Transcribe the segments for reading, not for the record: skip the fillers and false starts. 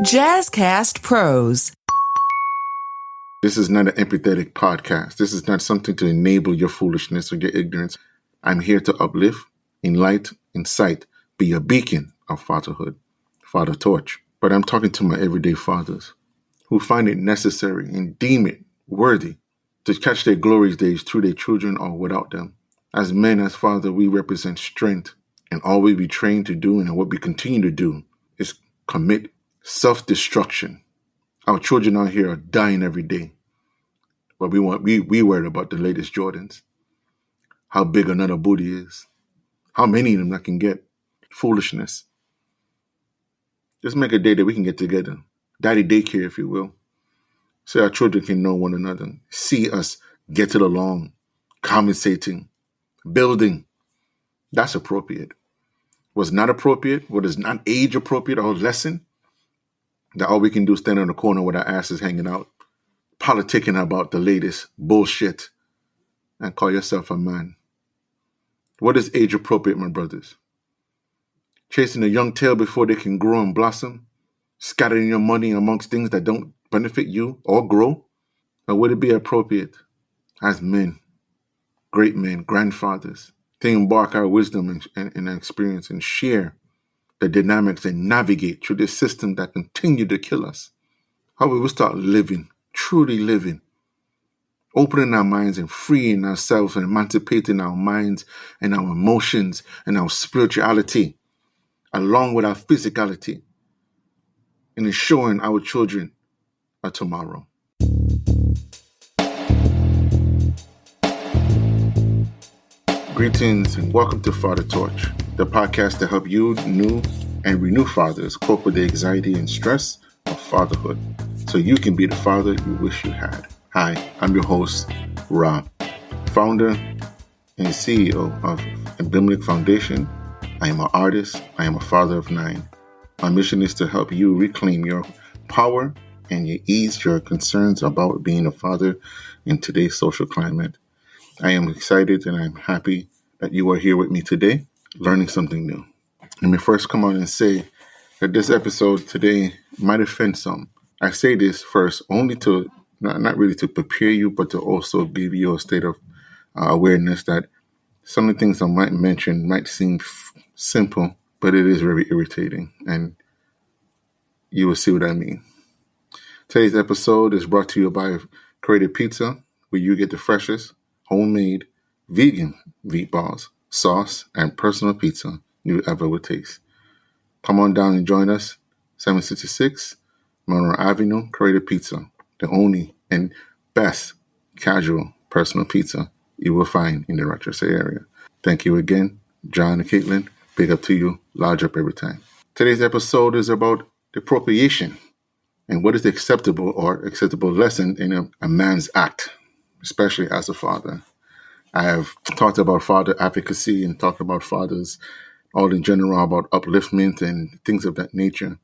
Jazzcast Pros. This is not an empathetic podcast. This is not something to enable your foolishness or your ignorance. I'm here to uplift, enlighten, incite, be a beacon of fatherhood, father torch. But I'm talking to my everyday fathers who find it necessary and deem it worthy to catch their glory days through their children or without them. As men, as father, we represent strength, and all we be trained to do and what we continue to do is commit self-destruction. Our children out here are dying every day. But we worried about the latest Jordans, how big another booty is, how many of them I can get. Foolishness. Just make a day that we can get together. Daddy daycare, if you will. So our children can know one another. See us getting along, compensating, building. That's appropriate. What's not appropriate, what is not age appropriate or lesson, that all we can do is stand in the corner with our asses hanging out, politicking about the latest bullshit, and call yourself a man. What is age appropriate, my brothers? Chasing a young tail before they can grow and blossom? Scattering your money amongst things that don't benefit you or grow? Or would it be appropriate as men, great men, grandfathers, to embark our wisdom and experience and share the dynamics and navigate through this system that continue to kill us? How will we start living, truly living, opening our minds and freeing ourselves and emancipating our minds and our emotions and our spirituality, along with our physicality, and ensuring our children a tomorrow. Greetings and welcome to Father Torch, the podcast to help you new and renew fathers cope with the anxiety and stress of fatherhood so you can be the father you wish you had. Hi, I'm your host, Ra, founder and CEO of Abimelech Foundation. I am an artist. I am a father of 9. My mission is to help you reclaim your power and ease your concerns about being a father in today's social climate. I am excited and I'm happy that you are here with me today, learning something new. Let me first come on and say that this episode today might offend some. I say this first only to, not really to prepare you, but to also give you a state of awareness that some of the things I might mention might seem simple, but it is very irritating, and you will see what I mean. Today's episode is brought to you by Creative Pizza, where you get the freshest, homemade, vegan meatballs, sauce, and personal pizza you ever would taste. Come on down and join us, 766 Monroe Avenue, Creative Pizza, the only and best casual personal pizza you will find in the Rochester area. Thank you again, John and Caitlin. Big up to you, large up every time. Today's episode is about the appropriation and what is the acceptable or acceptable lesson in a man's act, especially as a father. I have talked about father advocacy and talked about fathers all in general, about upliftment and things of that nature.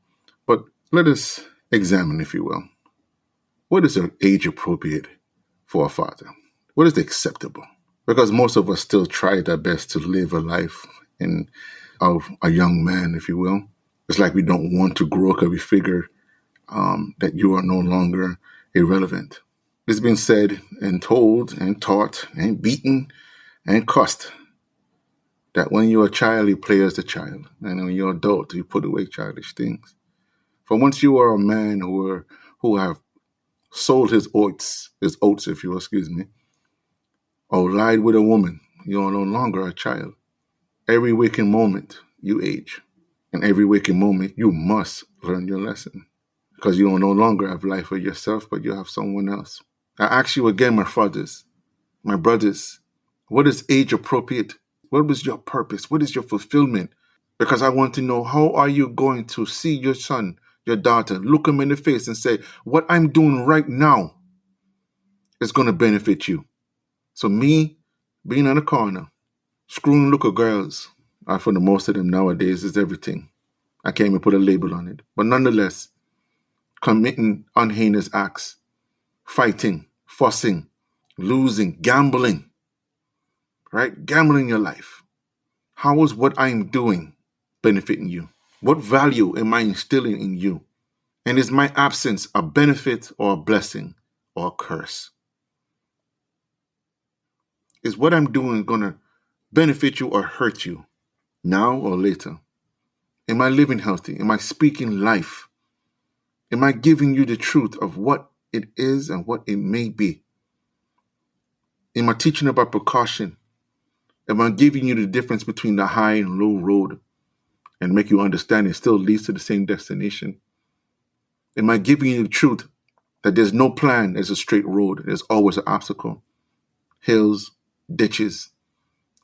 But let us examine, if you will, what is age appropriate for a father? What is acceptable? Because most of us still try our best to live a life of a young man, if you will. It's like we don't want to grow because we figure that you are no longer irrelevant. It's been said and told and taught and beaten and cussed that when you're a child, you play as a child. And when you're an adult, you put away childish things. For once you are a man who have sold his oats, if you will, or lied with a woman, you are no longer a child. Every waking moment, you age. And every waking moment, you must learn your lesson. Because you no longer have life for yourself, but you have someone else. I ask you again, my fathers, my brothers, what is age appropriate? What was your purpose? What is your fulfillment? Because I want to know, how are you going to see your son, your daughter, look them in the face and say, what I'm doing right now is going to benefit you. So me being on the corner, screwing little girls, for the most of them nowadays, is everything. I can't even put a label on it. But nonetheless, committing unheinous acts, fighting, fussing, losing, gambling, right? Gambling your life. How is what I'm doing benefiting you? What value am I instilling in you? And is my absence a benefit or a blessing or a curse? Is what I'm doing going to benefit you or hurt you now or later? Am I living healthy? Am I speaking life? Am I giving you the truth of what it is and what it may be? Am I teaching about precaution? Am I giving you the difference between the high and low road and make you understand it still leads to the same destination? Am I giving you the truth that there's no plan as a straight road? There's always an obstacle, hills, ditches.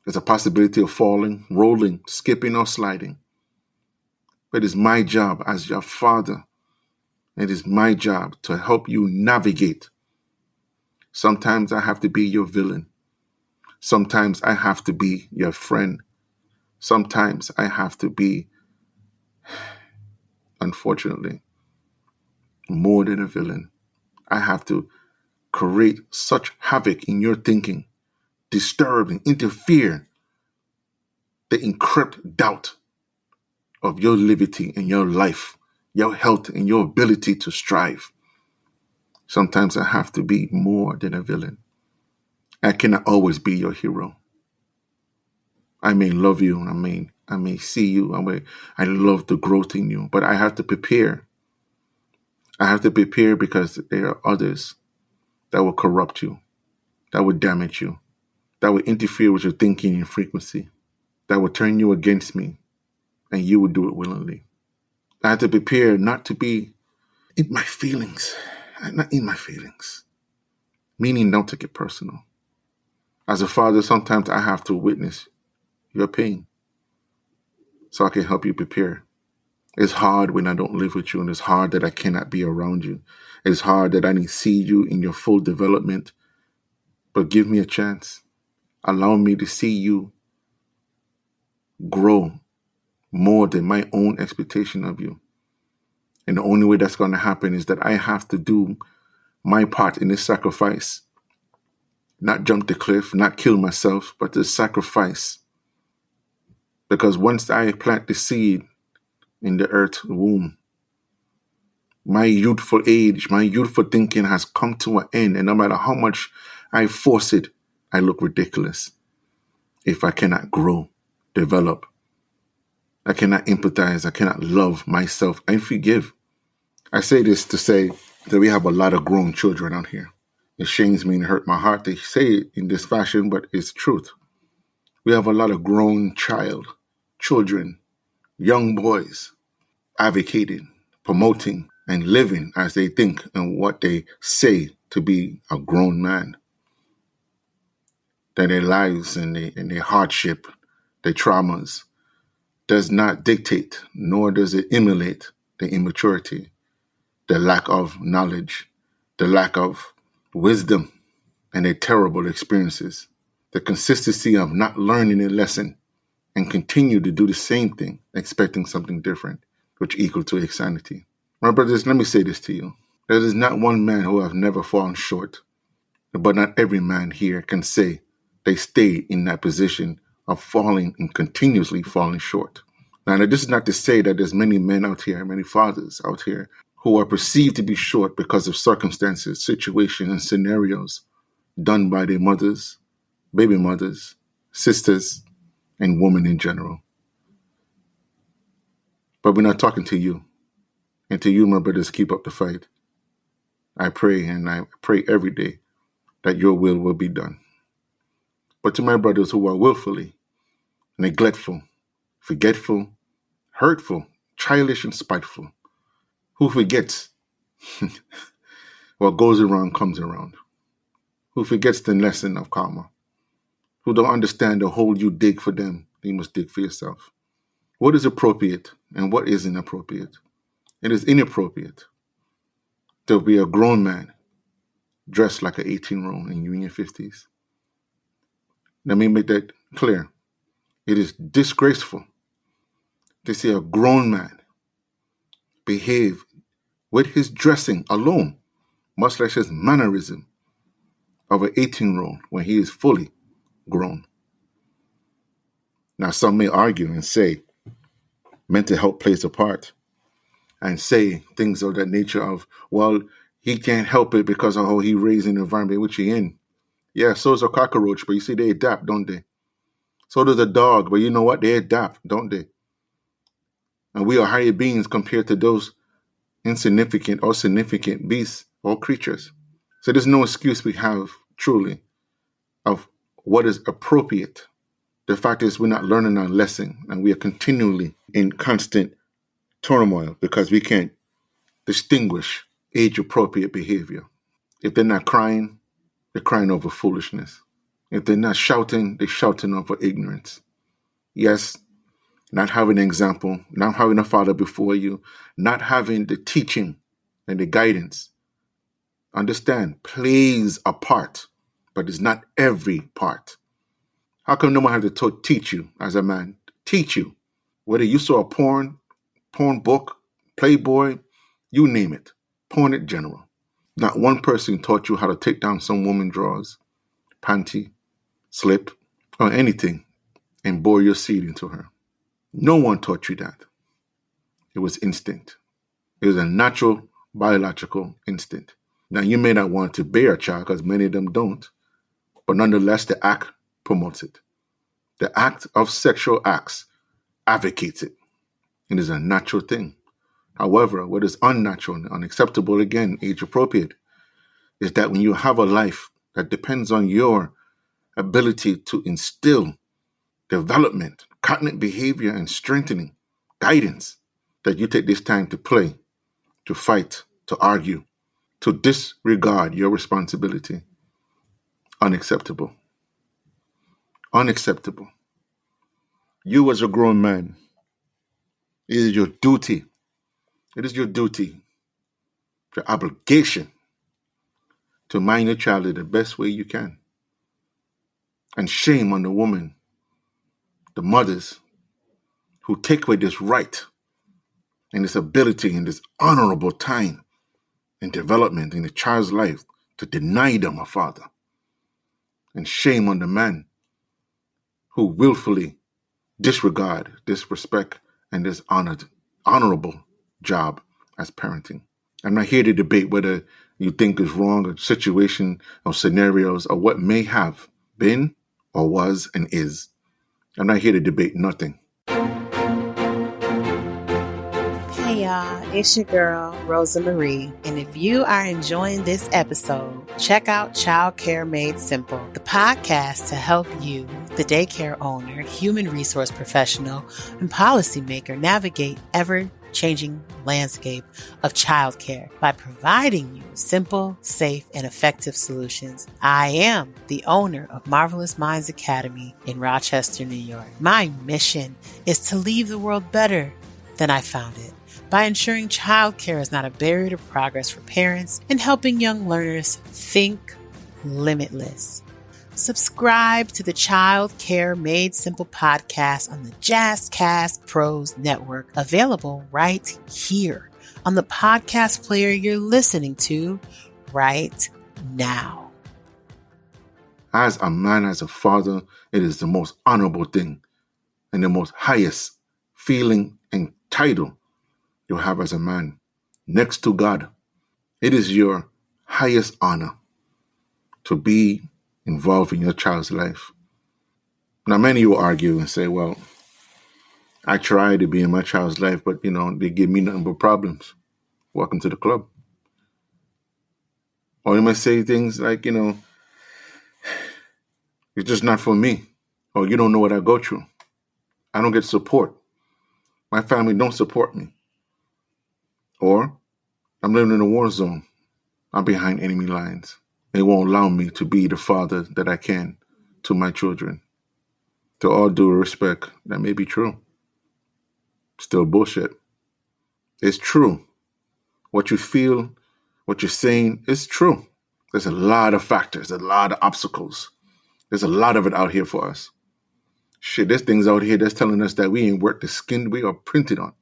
There's a possibility of falling, rolling, skipping, or sliding. But it's my job as your father. It is my job to help you navigate. Sometimes I have to be your villain. Sometimes I have to be your friend. Sometimes I have to be, unfortunately, more than a villain. I have to create such havoc in your thinking, disturb and interfere, to encrypt doubt of your liberty and your life, your health and your ability to strive. Sometimes I have to be more than a villain. I cannot always be your hero. I may love you, I may see you, I love the growth in you, but I have to prepare. I have to prepare because there are others that will corrupt you, that will damage you, that will interfere with your thinking and frequency, that will turn you against me, and you will do it willingly. I have to prepare not to be in my feelings, not in my feelings, meaning don't take it personal. As a father, sometimes I have to witness your pain so I can help you prepare. It's hard when I don't live with you, and it's hard that I cannot be around you. It's hard that I didn't see you in your full development, but give me a chance. Allow me to see you grow more than my own expectation of you. And the only way that's going to happen is that I have to do my part in this sacrifice. Not jump the cliff, not kill myself, but to sacrifice. Because once I plant the seed in the earth womb, my youthful age, my youthful thinking has come to an end. And no matter how much I force it, I look ridiculous if I cannot grow, develop. I cannot empathize. I cannot love myself and forgive. I say this to say that we have a lot of grown children out here. It shames me and hurt my heart to say it in this fashion, but it's truth. We have a lot of grown children, young boys, advocating, promoting, and living as they think and what they say to be a grown man. That their lives and their hardship, their traumas, does not dictate, nor does it emulate the immaturity, the lack of knowledge, the lack of wisdom, and their terrible experiences. The consistency of not learning a lesson and continue to do the same thing, expecting something different, which equal to insanity. My brothers, let me say this to you. There is not one man who have never fallen short, but not every man here can say they stay in that position of falling and continuously falling short. Now, this is not to say that there's many men out here, many fathers out here, who are perceived to be short because of circumstances, situations, and scenarios done by their mothers, baby mothers, sisters, and women in general. But we're not talking to you. And to you, my brothers, keep up the fight. I pray, and I pray every day that your will be done. But to my brothers who are willfully neglectful, forgetful, hurtful, childish, and spiteful, who forgets what goes around comes around, who forgets the lesson of karma, who don't understand the hole you dig for them, you must dig for yourself. What is appropriate and what is inappropriate? It is inappropriate to be a grown man dressed like an 18-year-old in you in your 50s. Let me make that clear. It is disgraceful to see a grown man behave with his dressing alone, much like his mannerism of an 18-year-old when he is fully grown. Now, some may argue and say mental health plays a part. and say things of that nature of, well, he can't help it because of how he raised in the environment in which he in. Yeah, so is a cockroach, but you see, they adapt, don't they? So does a dog, but you know what? They adapt, don't they? And we are higher beings compared to those insignificant or significant beasts or creatures. So there's no excuse we have, truly, of what is appropriate. The fact is we're not learning our lesson, and we are continually in constant turmoil because we can't distinguish age-appropriate behavior. If they're not crying, they're crying over foolishness. If they're not shouting, they're shouting over ignorance. Yes, not having an example, not having a father before you, not having the teaching and the guidance. Understand, plays a part, but it's not every part. How come no one had to teach you as a man? Teach you. Whether you saw a porn book, Playboy, you name it. Porn in general. Not one person taught you how to take down some woman's drawers, panty, slip, or anything and bore your seed into her. No one taught you that. It was instinct. It was a natural biological instinct. Now, you may not want to bear a child because many of them don't, but nonetheless, the act promotes it. The act of sexual acts advocates it. It is a natural thing. However, what is unnatural and unacceptable, again, age appropriate, is that when you have a life that depends on your ability to instill development, cognitive behavior, and strengthening, guidance, that you take this time to play, to fight, to argue, to disregard your responsibility. Unacceptable. Unacceptable. You as a grown man, it is your duty. It is your duty, your obligation to mind your child in the best way you can. And shame on the woman, the mothers who take away this right and this ability and this honorable time and development in the child's life to deny them a father. And shame on the man who willfully disregard, disrespect, and this honorable job as parenting. I'm not here to debate whether you think is wrong or situation or scenarios or what may have been or was and is. I'm not here to debate nothing. Hey y'all, it's your girl, Rosa Marie. And if you are enjoying this episode, check out Child Care Made Simple, the podcast to help you, the daycare owner, human resource professional, and policymaker navigate ever-changing landscape of childcare by providing you simple, safe, and effective solutions. I am the owner of Marvelous Minds Academy in Rochester, New York. My mission is to leave the world better than I found it, by ensuring childcare is not a barrier to progress for parents and helping young learners think limitless. Subscribe to the Child Care Made Simple podcast on the Jazzcast Pros Network, available right here on the podcast player you're listening to right now. As a man, as a father, it is the most honorable thing and the most highest feeling and title you have as a man, next to God. It is your highest honor to be involved in your child's life. Now, many will argue and say, well, I try to be in my child's life, but, they give me nothing but problems. Welcome to the club. Or you might say things like, it's just not for me. Or you don't know what I go through. I don't get support. My family don't support me. Or I'm living in a war zone. I'm behind enemy lines. They won't allow me to be the father that I can to my children. To all due respect, that may be true. Still bullshit. It's true. What you feel, what you're saying is true. There's a lot of factors, a lot of obstacles. There's a lot of it out here for us. Shit, there's things out here that's telling us that we ain't worth the skin we are printed on.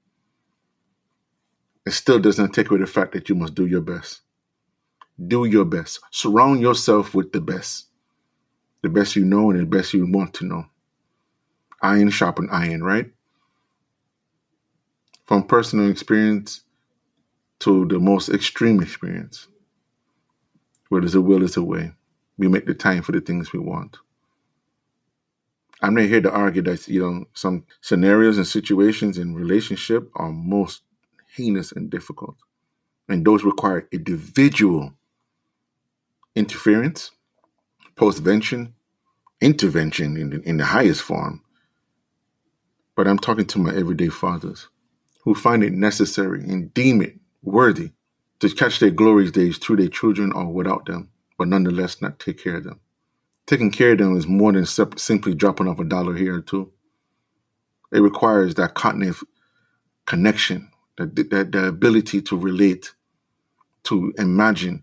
It still doesn't take away the fact that you must do your best. Do your best. Surround yourself with the best. The best you know and the best you want to know. Iron sharpen iron, right? From personal experience, to the most extreme experience. Where there's a will, is a way. We make the time for the things we want. I'm not here to argue that, some scenarios and situations in relationship are most heinous and difficult. And those require individual interference, postvention, intervention in the highest form. But I'm talking to my everyday fathers who find it necessary and deem it worthy to catch their glory days through their children or without them, but nonetheless not take care of them. Taking care of them is more than simply dropping off $1 here or two. It requires that cognitive connection, the ability to relate, to imagine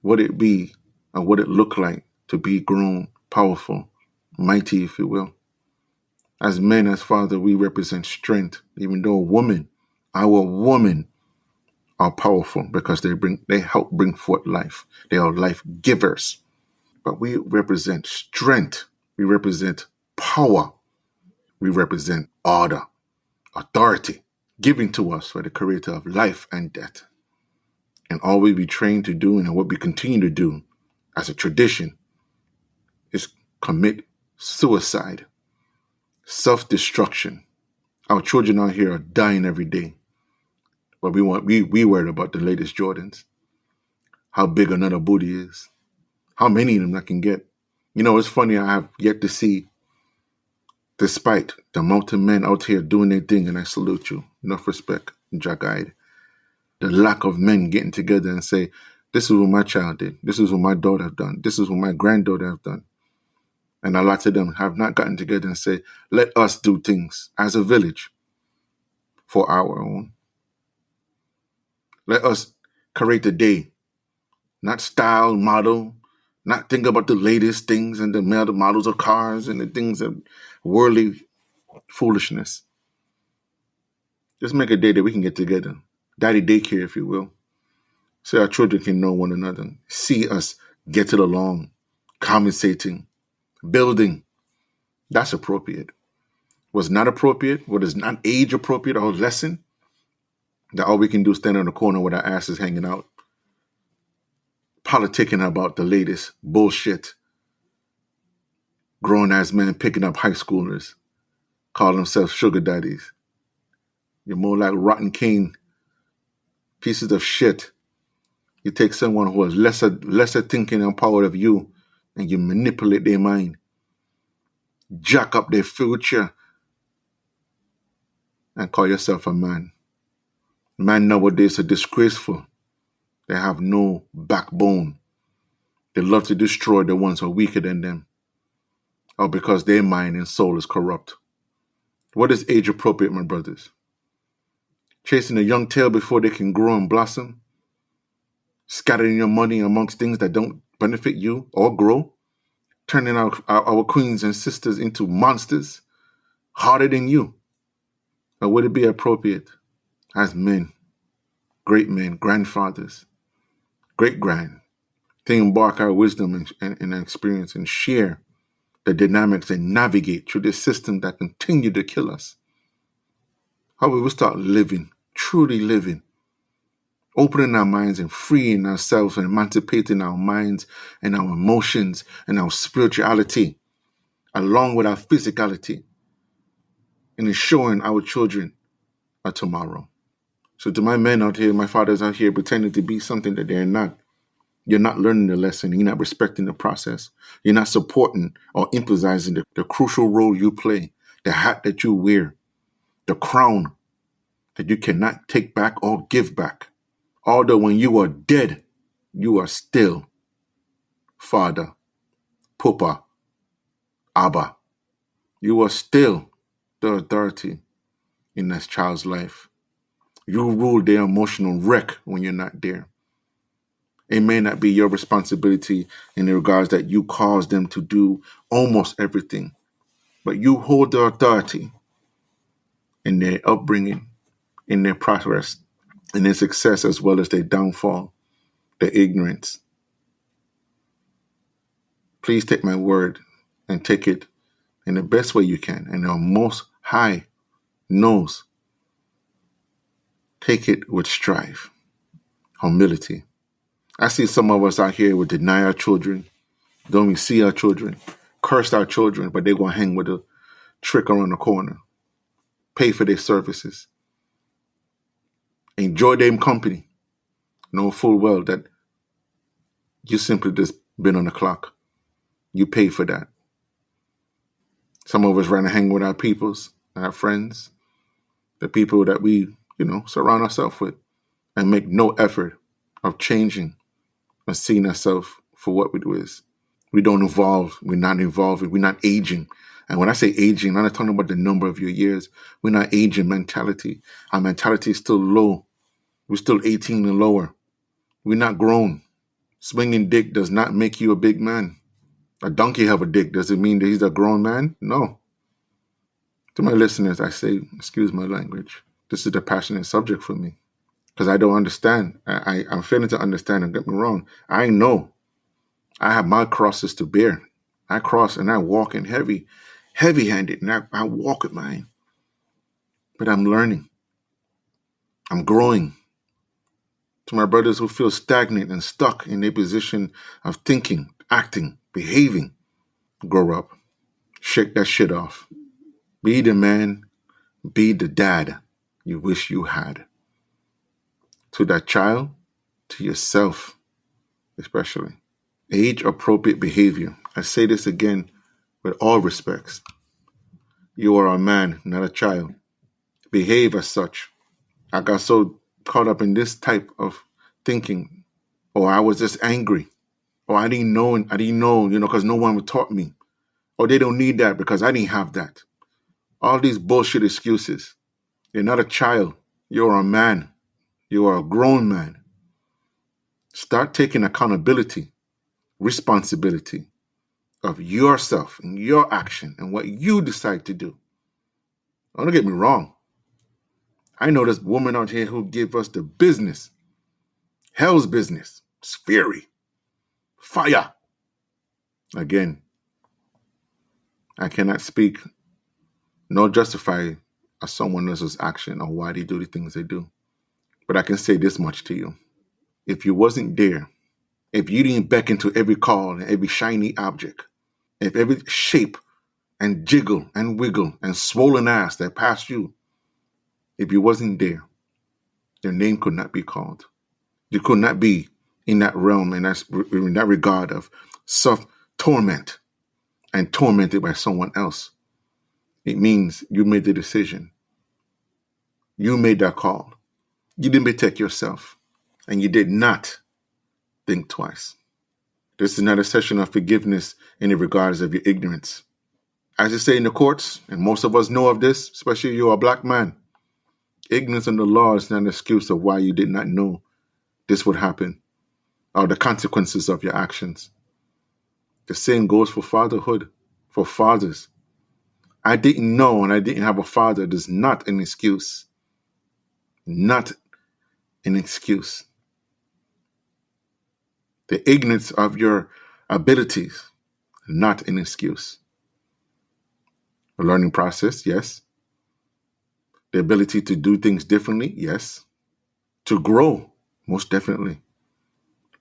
what it be and what it look like to be grown, powerful, mighty, if you will. As men, as father, we represent strength, even though our women are powerful because they help bring forth life. They are life givers. But we represent strength. We represent power. We represent order, authority, given to us by the creator of life and death. And all we be trained to do and what we continue to do as a tradition is commit suicide, self-destruction. Our children out here are dying every day. But we worried about the latest Jordans, how big another booty is, how many of them I can get. It's funny, I have yet to see, despite the amount of men out here doing their thing, and I salute you, enough respect, Jack-eyed, the lack of men getting together and say, this is what my child did, this is what my daughter have done, this is what my granddaughter have done. And a lot of them have not gotten together and say, let us do things as a village for our own. Let us create a day, not style, model, not think about the latest things and the models of cars and the things of worldly foolishness. Just make a day that we can get together. Daddy daycare, if you will. So our children can know one another. See us get it along, conversating, building. That's appropriate. What's not appropriate, what is not age appropriate or lesson, that all we can do is stand on the corner with our asses hanging out, politicking about the latest bullshit. Grown-ass men picking up high schoolers, call themselves sugar daddies. You're more like rotten cane pieces of shit. You take someone who has lesser thinking and power of you, and you manipulate their mind, jack up their future, and call yourself a man. Men nowadays are disgraceful. They have no backbone. They love to destroy the ones who are weaker than them, or because their mind and soul is corrupt. What is age appropriate, my brothers? Chasing a young tail before they can grow and blossom? Scattering your money amongst things that don't benefit you or grow? Turning our queens and sisters into monsters harder than you? Or would it be appropriate as men, great men, grandfathers, great-grand, to embark our wisdom and experience and share the dynamics and navigate through this system that continue to kill us? How we will start living, truly living, opening our minds and freeing ourselves and emancipating our minds and our emotions and our spirituality along with our physicality and ensuring our children a tomorrow. So to my men out here, my fathers out here pretending to be something that they're not, you're not learning the lesson. You're not respecting the process. You're not supporting or emphasizing the crucial role you play, the hat that you wear, the crown that you cannot take back or give back. Although when you are dead, you are still Father, Papa, Abba. You are still the authority in that child's life. You rule their emotional wreck when you're not there. It may not be your responsibility in the regards that you cause them to do almost everything, but you hold the authority in their upbringing, in their progress, in their success, as well as their downfall, their ignorance. Please take my word and take it in the best way you can, and the Most High knows. Take it with strive. humility. I see some of us out here would deny our children, don't even see our children, curse our children, but they're going to hang with a trick around the corner, pay for their services, enjoy their company, know full well that you simply just been on the clock. You pay for that. Some of us rather hang with our peoples, our friends, the people that we, surround ourselves with, and make no effort of changing and seeing ourselves for what we do is. We don't evolve. We're not evolving. We're not aging. And when I say aging, I'm not talking about the number of your years. We're not aging mentality. Our mentality is still low. We're still 18 and lower. We're not grown. Swinging dick does not make you a big man. A donkey have a dick. Does it mean that he's a grown man? No. To my listeners, I say, excuse my language. This is a passionate subject for me because I don't understand. I'm failing to understand. Don't get me wrong. I know I have my crosses to bear. I cross and I walk in heavy-handed, and I walk with mine. But I'm learning. I'm growing. To my brothers who feel stagnant and stuck in their position of thinking, acting, behaving, grow up. Shake that shit off. Be the man, be the dad you wish you had. To that child, to yourself, especially. Age-appropriate behavior. I say this again with all respects. You are a man, not a child. Behave as such. I got so caught up in this type of thinking, or I was just angry, or I didn't know, because no one would taught me, or they don't need that because I didn't have that. All these bullshit excuses. You're not a child. You're a man. You are a grown man. Start taking accountability, responsibility of yourself and your action and what you decide to do. Don't get me wrong. I know this woman out here who give us the business. Hell's business. It's fury. Fire. Again, I cannot speak nor justify someone else's action or why they do the things they do. But I can say this much to you. If you wasn't there, if you didn't beckon to every call and every shiny object, if every shape and jiggle and wiggle and swollen ass that passed you, if you wasn't there, your name could not be called. You could not be in that realm and in that regard of self-torment and tormented by someone else. It means you made the decision. You made that call. You didn't protect yourself. And you did not think twice. This is not a session of forgiveness in the regards of your ignorance. As you say in the courts, and most of us know of this, especially you're a black man, ignorance of the law is not an excuse of why you did not know this would happen or the consequences of your actions. The same goes for fatherhood, for fathers. I didn't know and I didn't have a father is not an excuse. Not an excuse. The ignorance of your abilities, not an excuse. A learning process, yes. The ability to do things differently, yes. To grow, most definitely.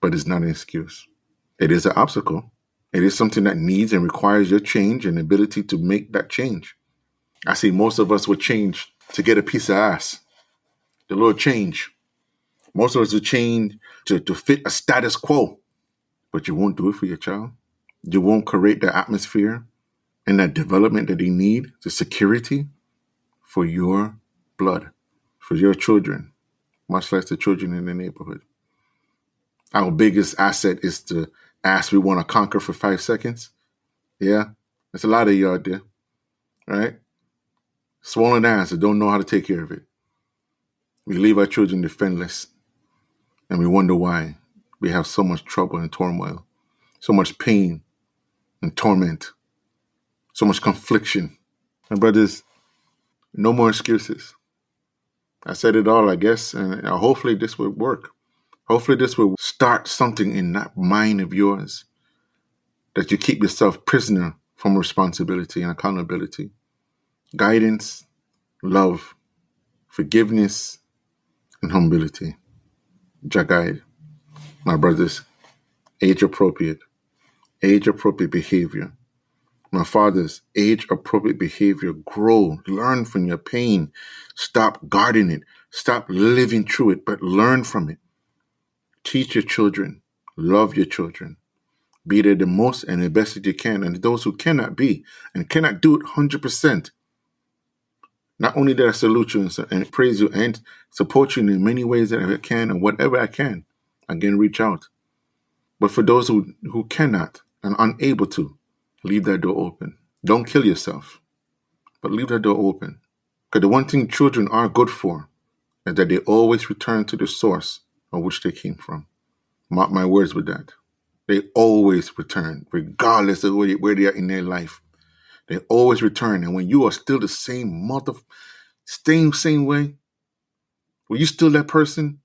But it's not an excuse. It is an obstacle. It is something that needs and requires your change and ability to make that change. I see most of us would change to get a piece of ass. The little change. Most of us would change to fit a status quo. But you won't do it for your child. You won't create the atmosphere and that development that they need, the security for your blood, for your children, much less the children in the neighborhood. Our biggest asset is the ass we want to conquer for 5 seconds. Yeah, there's a lot of you out there, right? Swollen ass that don't know how to take care of it. We leave our children defenseless, and we wonder why we have so much trouble and turmoil, so much pain and torment, so much confliction. And brothers, no more excuses. I said it all, I guess, and hopefully this will work. Hopefully this will start something in that mind of yours that you keep yourself prisoner from responsibility and accountability. Guidance, love, forgiveness, and humility. Jagaid. My brothers, age-appropriate behavior. My fathers, age-appropriate behavior. Grow, learn from your pain. Stop guarding it. Stop living through it, but learn from it. Teach your children. Love your children. Be there the most and the best that you can. And those who cannot be and cannot do it 100%, not only that I salute you and praise you and support you in many ways that I can and whatever I can, again, reach out. But for those who cannot and unable to, leave that door open. Don't kill yourself, but leave that door open. Because the one thing children are good for is that they always return to the source of which they came from. Mark my words with that. They always return, regardless of where they are in their life. They always return. And when you are still the same same way, when you still that person,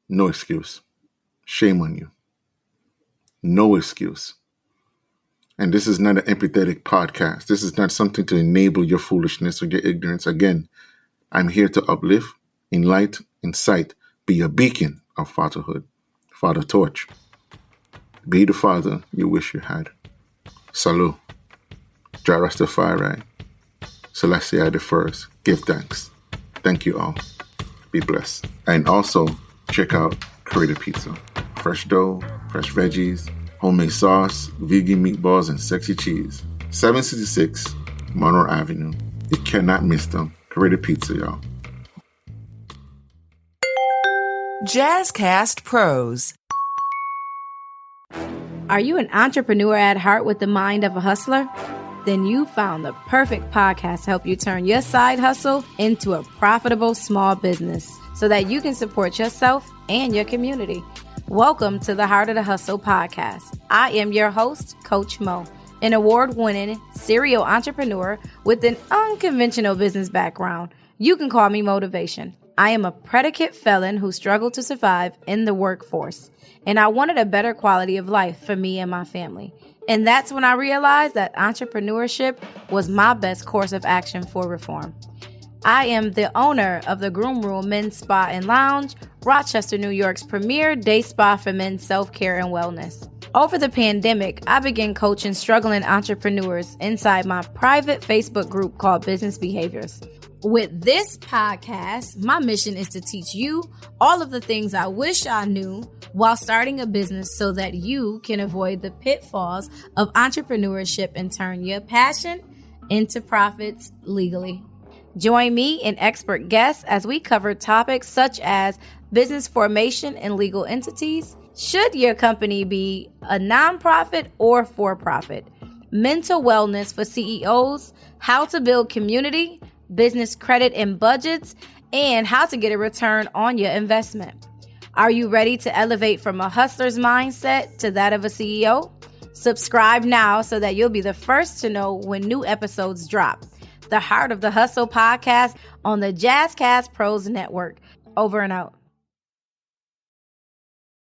no excuse. Shame on you. No excuse. And this is not an empathetic podcast. This is not something to enable your foolishness or your ignorance. Again, I'm here to uplift, enlighten, incite, be a beacon of fatherhood, father torch. Be the father you wish you had. Salut. Jah Rastafari. Selassie I the First. Give thanks. Thank you all. Be blessed. And also check out Creative Pizza. Fresh dough, fresh veggies, homemade sauce, vegan meatballs, and sexy cheese. 766 Monroe Avenue. You cannot miss them. Creative Pizza, y'all. Jazzcast Pros. Are you an entrepreneur at heart with the mind of a hustler? Then you found the perfect podcast to help you turn your side hustle into a profitable small business so that you can support yourself and your community. Welcome to the Heart of the Hustle podcast. I am your host, Coach Mo, an award-winning serial entrepreneur with an unconventional business background. You can call me Motivation. I am a predicate felon who struggled to survive in the workforce, and I wanted a better quality of life for me and my family. And that's when I realized that entrepreneurship was my best course of action for reform. I am the owner of the Groom Room Men's Spa and Lounge, Rochester, New York's premier day spa for men's self-care and wellness. Over the pandemic, I began coaching struggling entrepreneurs inside my private Facebook group called Business Behaviors. With this podcast, my mission is to teach you all of the things I wish I knew while starting a business so that you can avoid the pitfalls of entrepreneurship and turn your passion into profits legally. Join me and expert guests as we cover topics such as business formation and legal entities. Should your company be a nonprofit or for-profit? Mental wellness for CEOs, how to build community, business credit and budgets, and how to get a return on your investment. Are you ready to elevate from a hustler's mindset to that of a CEO? Subscribe now so that you'll be the first to know when new episodes drop. The Heart of the Hustle podcast on the Jazzcast Pros Network. Over and out.